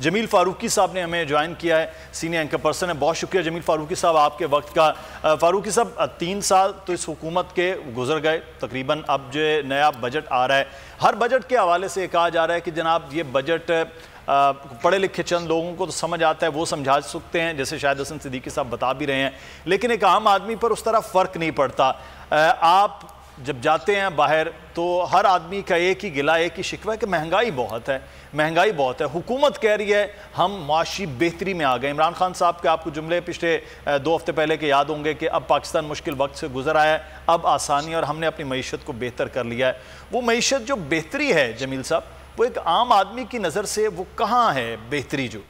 जमील फारूकी साहब ने हमें ज्वाइन किया है, सीनियर एंकर पर्सन है। बहुत शुक्रिया जमील फारूकी साहब आपके वक्त का। फारूकी साहब 3 साल तो इस हुकूमत के गुजर गए तकरीबन, अब जो नया बजट आ रहा है, हर बजट के हवाले से कहा जा रहा है कि जनाब ये बजट पढ़े लिखे चंद लोगों को तो समझ आता है, वो समझा सकते हैं, जैसे शाहिद हसन सिद्दीकी साहब बता भी रहे हैं, लेकिन एक आम आदमी पर उस तरह फ़र्क नहीं पड़ता। आप जब जाते हैं बाहर तो हर आदमी का एक ही गिला, एक ही शिकवा है कि महंगाई बहुत है, महंगाई बहुत है। हुकूमत कह रही है हम माशी बेहतरी में आ गए। इमरान खान साहब के आपको जुमले पिछले 2 हफ्ते पहले के याद होंगे कि अब पाकिस्तान मुश्किल वक्त से गुजर आया है, अब आसानी और हमने अपनी मईशत को बेहतर कर लिया है। वो मईशत जो बेहतरी है जमील साहब, वो एक आम आदमी की नज़र से वो कहाँ है बेहतरी? जो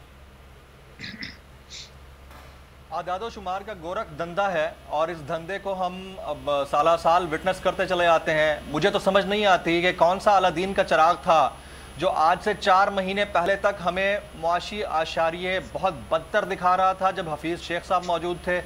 आदादो शुमार का गोरख धंधा है और इस धंधे को हम अब साला साल विटनेस करते चले आते हैं। मुझे तो समझ नहीं आती कि कौन सा अलादीन का चिराग था जो आज से 4 महीने पहले तक हमें मुआशी आशारिये बहुत बदतर दिखा रहा था जब हफीज़ शेख साहब मौजूद थे,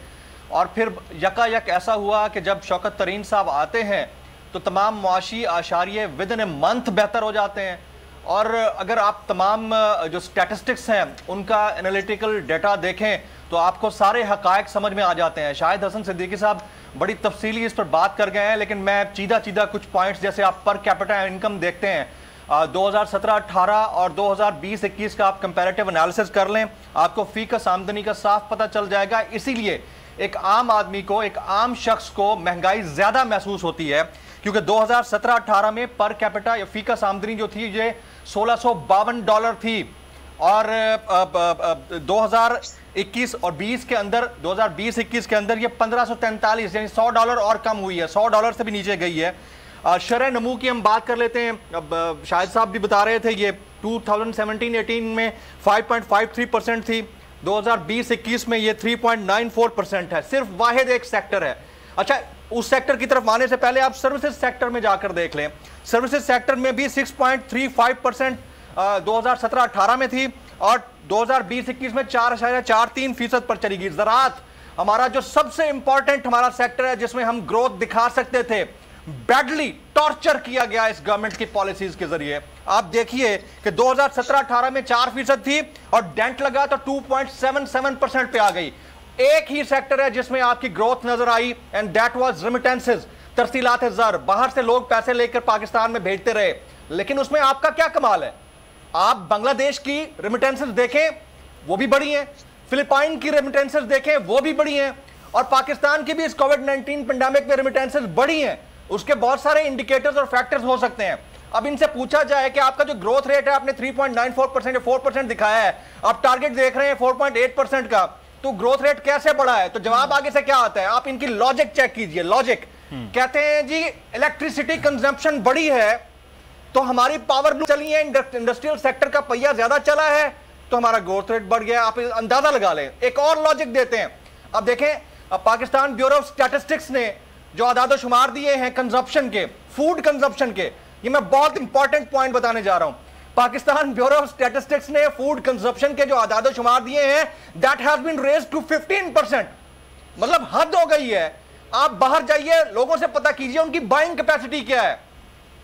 और फिर यकायक ऐसा हुआ कि जब शौकत तरीन साहब आते हैं तो तमाम मुआशी आशारिये विदिन ए मंथ बेहतर हो जाते हैं। और अगर आप तमाम जो स्टैटिस्टिक्स हैं उनका एनालिटिकल डेटा देखें तो आपको सारे हकायक समझ में आ जाते हैं। शाहिद हसन सिद्दीकी साहब बड़ी तफसीली इस पर बात कर गए हैं, लेकिन मैं सीधा कुछ पॉइंट्स, जैसे आप पर कैपिटा इनकम देखते हैं 2017-18 और 2020-21 का आप कंपैरेटिव एनालिसिस कर लें, आपको फीकस आमदनी का साफ पता चल जाएगा। इसीलिए एक आम आदमी को, एक आम शख्स को महंगाई ज्यादा महसूस होती है, क्योंकि 2017-18 में पर कैपिटा या फीकस आमदनी जो थी ये $1652 थी, और 2021 और 20 के अंदर, 2020-21 के अंदर ये 1543, यानी $100 और कम हुई है, $100 से भी नीचे गई है। शरह नमू की हम बात कर लेते हैं। अब शाहिद साहब भी बता रहे थे ये 2017-18 में 5.53% थी, 2020-21 में ये 3.94% है। सिर्फ वाहिद एक सेक्टर है। अच्छा, उस सेक्टर की तरफ आने से पहले आप सर्विसेज सेक्टर में जाकर देख लें। सर्विसेज सेक्टर में भी 6.35% 2017-18 में थी और 2020-21 में 4.43% पर चली गई। ज़राअत हमारा जो सबसे इंपॉर्टेंट हमारा सेक्टर है जिसमें हम ग्रोथ दिखा सकते थे, बैडली टॉर्चर किया गया इस गवर्नमेंट की पॉलिसीज के जरिए। आप देखिए कि 2017-18 में 4% थी और डेंट लगा तो 2.77% पे आ गई। एक ही सेक्टर है जिसमें आपकी ग्रोथ नजर आई, एंड दैट वाज रेमिटेंसेस, तरसीलात ज़र। बाहर से लोग पैसे लेकर पाकिस्तान में भेजते रहे, लेकिन उसमें आपका क्या कमाल है? आप बांग्लादेश की रेमिटेंसेस देखें वो भी बढ़ी हैं, फिलिपाइन की रेमिटेंसेस देखें वो भी बढ़ी हैं, और पाकिस्तान की भी इस कोविड-19 पेंडेमिक में रेमिटेंसेस बढ़ी हैं। उसके बहुत सारे इंडिकेटर्स और फैक्टर्स हो सकते हैं। अब इनसे पूछा जाए कि आपका जो ग्रोथ रेट है आपने 3.94% या 4% दिखाया है, आप टारगेट देख रहे हैं 4.8% का, तो ग्रोथ रेट कैसे बढ़ा है? तो जवाब आगे से क्या आता है? आप इनकी लॉजिक चेक कीजिए। लॉजिक कहते हैं जी इलेक्ट्रिसिटी कंजम्पशन बढ़ी है तो हमारी पावर चली है, इंडस्ट्रियल सेक्टर का पहिया ज्यादा चला है तो हमारा ग्रोथ रेट बढ़ गया। आप अंदाजा लगा लें। एक और लॉजिक देते हैं। अब देखें, अब पाकिस्तान ब्यूरो ऑफ स्टैटिस्टिक्स ने जो आदाद शुमार दिए हैं कंजप्शन के, फूड कंजप्शन के, ये मैं बहुत इंपॉर्टेंट पॉइंट बताने जा रहा हूं। पाकिस्तान ब्यूरो ऑफ स्टैटिस्टिक्स ने फूड कंजप्शन के जो आदाद शुमार दिए हैं, that has been raised to 15%। मतलब हद हो गई है। आप बाहर जाइए, लोगों से पता कीजिए उनकी बाइंग कैपेसिटी क्या है।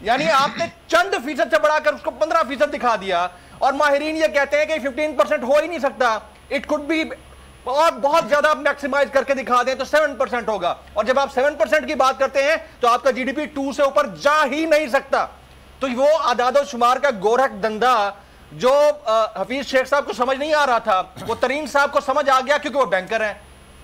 यानी आपने चंद फीसद से बढ़ाकर उसको 15% दिखा दिया, और माहिरीन ये कहते हैं कि 15% हो ही नहीं सकता, इट कुड बी, और बहुत ज्यादा मैक्सिमाइज करके दिखा दें तो 7% होगा। और जब आप 7% की बात करते हैं तो आपका जीडीपी 2 से ऊपर जा ही नहीं सकता। तो वो आदादो शुमार का गोरख धंधा जो हफीज शेख साहब को समझ नहीं आ रहा था, वो तरीन साहब को समझ आ गया, क्योंकि वो बैंकर हैं,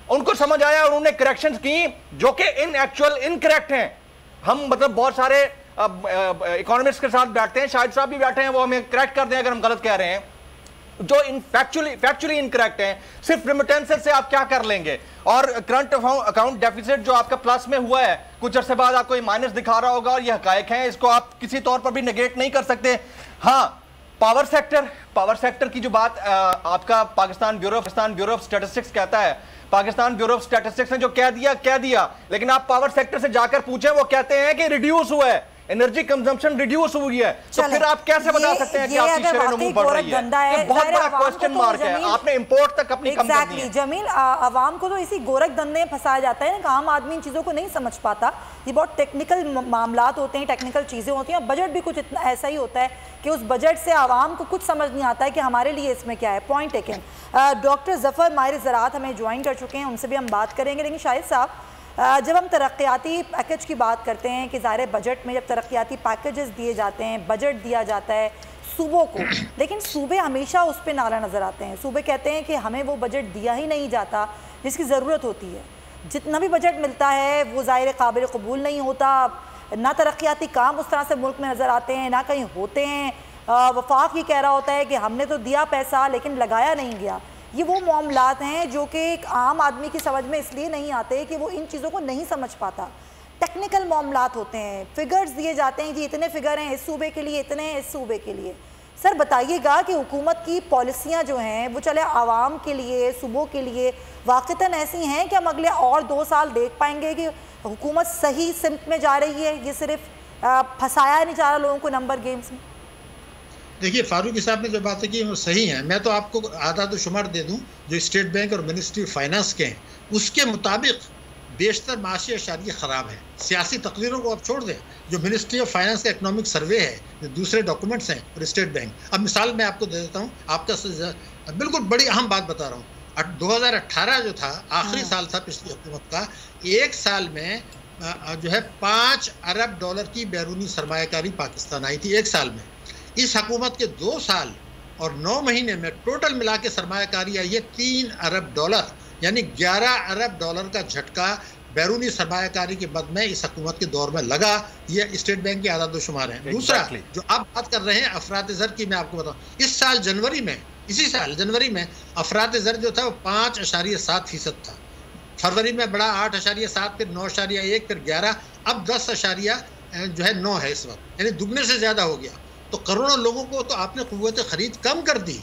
उनको समझ आया और उन्होंने करेक्शंस की जो कि इन एक्चुअल इनकरेक्ट हैं। हम मतलब बहुत सारे इकोनॉमिस्ट के साथ बैठते हैं, शाहिद साहब भी बैठे हैं, वो हमें करेक्ट कर दें अगर हम गलत कह रहे हैं, जो फैक्चुअली इनकरेक्ट हैं। सिर्फ रेमिटेंसेस से आप क्या कर लेंगे? और करंट अकाउंट डेफिसिट जो आपका प्लस में हुआ है, कुछ अरसे बाद आपको ये माइनस दिखा रहा होगा, और ये हकायक हैं, इसको आप किसी तौर पर भी नेगेट नहीं कर सकते। हाँ, पावर सेक्टर की जो बात आपका पाकिस्तान ब्यूरो ऑफ स्टैटिस्टिक्स कहता है, पाकिस्तान ब्यूरो ऑफ स्टैटिस्टिक्स ने जो कह दिया, लेकिन आप पावर सेक्टर से जाकर पूछें, वो कहते हैं कि रिड्यूस हुआ है। एनर्जी कंजम्पशन रिड्यूस हुई है, तो फिर आप कैसे बता सकते हैं कि आपकी शरह नमू बढ़ रही है? ये बहुत बड़ा क्वेश्चन मार्क है। आपने इंपोर्ट तक अपनी कम कर दी है। जमील, आवाम को तो इसी गोरख धंधे में फंसाया जाता है ना, आम आदमी इन चीज़ों को नहीं समझ पाता। ये बहुत टेक्निकल मामलात होते हैं, टेक्निकल चीज़ें होती हैं। बजट भी कुछ इतना ऐसा ही होता है कि उस बजट से आवाम को कुछ समझ नहीं आता है कि हमारे लिए इसमें क्या है। Point taken. डॉक्टर जफ़र माहिर ज़राअत हमें ज्वाइन कर चुके हैं, उनसे भी हम बात करेंगे। लेकिन शाहिद साहब, जब हम तरक्याती पैकेज की बात करते हैं कि ज़ाहिर बजट में जब तरक्याती पैकेजेस दिए जाते हैं, बजट दिया जाता है सूबों को, लेकिन सूबे हमेशा उस पर नारा नज़र आते हैं। सूबे कहते हैं कि हमें वो बजट दिया ही नहीं जाता जिसकी ज़रूरत होती है। जितना भी बजट मिलता है वो ज़ाहिर काबिल कबूल नहीं होता, ना तरक्याती काम उस तरह से मुल्क में नज़र आते हैं, ना कहीं होते हैं। वफाक ये कह रहा होता है कि हमने तो दिया पैसा लेकिन लगाया नहीं गया। ये वो मामलात हैं जो कि एक आम आदमी की समझ में इसलिए नहीं आते कि वो इन चीज़ों को नहीं समझ पाता। टेक्निकल मामलात होते हैं, फिगर्स दिए जाते हैं कि इतने फिगर हैं इस सूबे के लिए, इतने हैं इस सूबे के लिए। सर बताइएगा कि हुकूमत की पॉलिसियाँ जो हैं वो चले आवाम के लिए, सूबों के लिए वाक़तन ऐसी हैं कि हम अगले और 2 साल देख पाएंगे कि हुकूमत सही सिमत में जा रही है, ये सिर्फ फंसाया नहीं जा रहा लोगों को नंबर गेम्स में? देखिए, फारूकी साहब ने जो बातें की वो सही हैं। मैं तो आपको आदाद शुमार दे दूं जो स्टेट बैंक और मिनिस्ट्री ऑफ फाइनेंस के हैं, उसके मुताबिक बेशतर माशी अशारियाँ ख़राब हैं। सियासी तकरीरों को आप छोड़ दें, जो मिनिस्ट्री ऑफ फाइनेंस का इकनॉमिक सर्वे है, जो दूसरे डॉक्यूमेंट्स हैं और स्टेट बैंक। अब मिसाल मैं आपको दे देता हूँ, आपका बिल्कुल बड़ी अहम बात बता रहा हूँ। 2018 जो था आखिरी साल था पिछली हुकूमत का, एक साल में जो है $5 अरब की बैरूनी सरमायाकारी पाकिस्तान आई थी एक साल में। इस हुकूमत के 2 साल और 9 महीने में टोटल मिला के सरमायाकारी आई है $3 अरब, यानी $11 अरब का झटका बैरूनी सरमायाकारी के बद में इस हुकूमत के दौर में लगा। ये स्टेट बैंक के आदाद शुमार हैं। दूसरा जो आप बात कर रहे हैं अफरात ज़र की, मैं आपको बताऊँ, इस साल जनवरी में, इसी साल जनवरी में अफरात ज़र जो था वो 5.7% था। फरवरी में बढ़ा 8.7, फिर 9.1, फिर 11, अब 10.9 है इस वक्त, यानी दुगने से ज़्यादा हो गया। तो करोड़ों लोगों को तो आपने क़ुव्वत ख़रीद कम कर दी।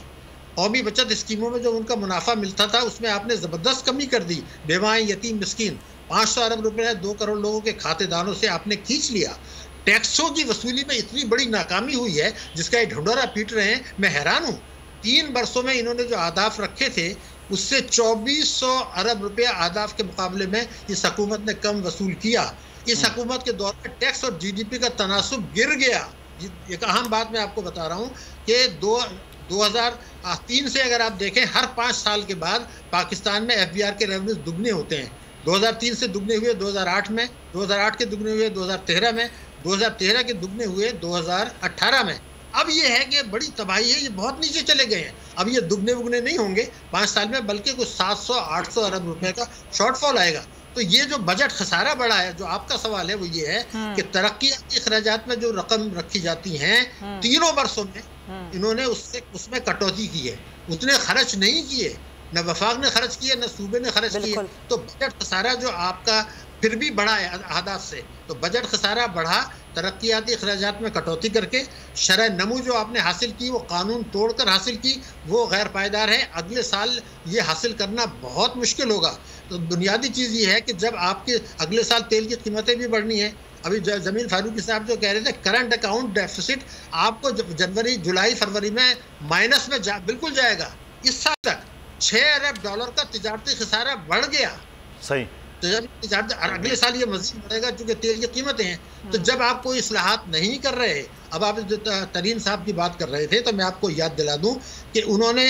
कौमी बचत स्कीमों में जो उनका मुनाफा मिलता था उसमें आपने ज़बरदस्त कमी कर दी। बेवाएँ, यतीम, मिस्कीन, 500 अरब रुपये 2 करोड़ लोगों के खातेदारों से आपने खींच लिया। टैक्सों की वसूली में इतनी बड़ी नाकामी हुई है जिसका ये ढिंढोरा पीट रहे हैं। मैं हैरान हूँ, 3 वर्षों में इन्होंने जो आदाफ रखे थे उससे 2400 अरब रुपये आदाफ के मुकाबले में इस हुकूमत ने कम वसूल किया। इस हुकूमत के दौर में टैक्स और GDP का तनासुब गिर गया। एक अहम बात मैं आपको बता रहा हूँ कि 2003 से अगर आप देखें, हर 5 साल के बाद पाकिस्तान में FBR के रेवेन्यूज दुगने होते हैं। 2003 से दुगने हुए 2008 में, 2008 के दुगने हुए 2013 में, 2013 के दुगने हुए 2018 में। अब ये है कि बड़ी तबाही है, ये बहुत नीचे चले गए हैं। अब ये दुगने वुगने नहीं होंगे 5 साल में, बल्कि कुछ 700-800 अरब रुपए का शॉर्टफॉल आएगा। तो ये जो बजट खसारा बढ़ा है, जो आपका सवाल है वो ये है कि तरक्याती अखराजात में जो रकम रखी जाती हैं 3 वर्षों में इन्होंने उसमें कटौती की है। उतने खर्च नहीं किए, न वफाक ने खर्च किए, न सूबे ने खर्च किए। तो बजट खसारा जो आपका फिर भी बढ़ा है आदात से, तो बजट खसारा बढ़ा तरक्याती अखराजात में कटौती करके। शरह नमू जो आपने हासिल की वो कानून तोड़कर हासिल की, वो गैर पायदार है। अगले साल ये हासिल करना बहुत मुश्किल होगा। तो बुनियादी चीज़ ये है कि जब आपके अगले साल तेल की कीमतें भी बढ़नी है। अभी जमील फारूकी साहब जो कह रहे थे करंट अकाउंट डेफिसिट आपको जनवरी, जुलाई, फरवरी में माइनस में बिल्कुल जाएगा। इस साल तक $6 अरब का तिजारती खसारा बढ़ गया। सही। तो जब अगले साल ये मज़ीद बढ़ेगा क्योंकि तेल की कीमतें हैं। तो जब आप कोई इस्लाहात नहीं कर रहे, अब आप तरीन साहब की बात कर रहे थे तो मैं आपको याद दिला दूं कि उन्होंने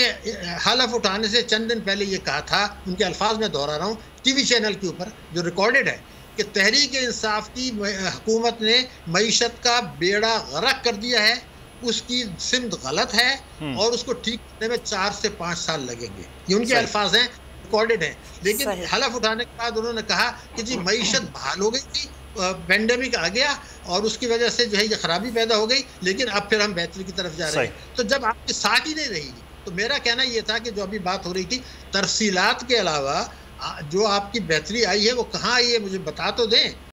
हलफ उठाने से चंद दिन पहले ये कहा था, उनके अल्फाज में दोहरा रहा हूँ, TV चैनल के ऊपर जो रिकॉर्डेड है, कि तहरीक इंसाफ की हुकूमत ने मईशत का बेड़ा गर्क कर दिया है, उसकी सिमत गलत है और उसको ठीक करने में 4 से 5 साल लगेंगे। ये उनके अल्फाज हैं, रिकॉर्डेड है। लेकिन हलफ उठाने के बाद उन्होंने कहा कि जी मईशत बहाल हो गई थी, पेंडेमिक आ गया और उसकी वजह से जो है ये खराबी पैदा हो गई, लेकिन अब फिर हम बेहतरी की तरफ जा रहे हैं। तो जब आपकी साख ही नहीं रहेगी, तो मेरा कहना ये था कि जो अभी बात हो रही थी तरसीलात के अलावा जो आपकी बेहतरी आई है वो कहाँ आई है, मुझे बता तो दें।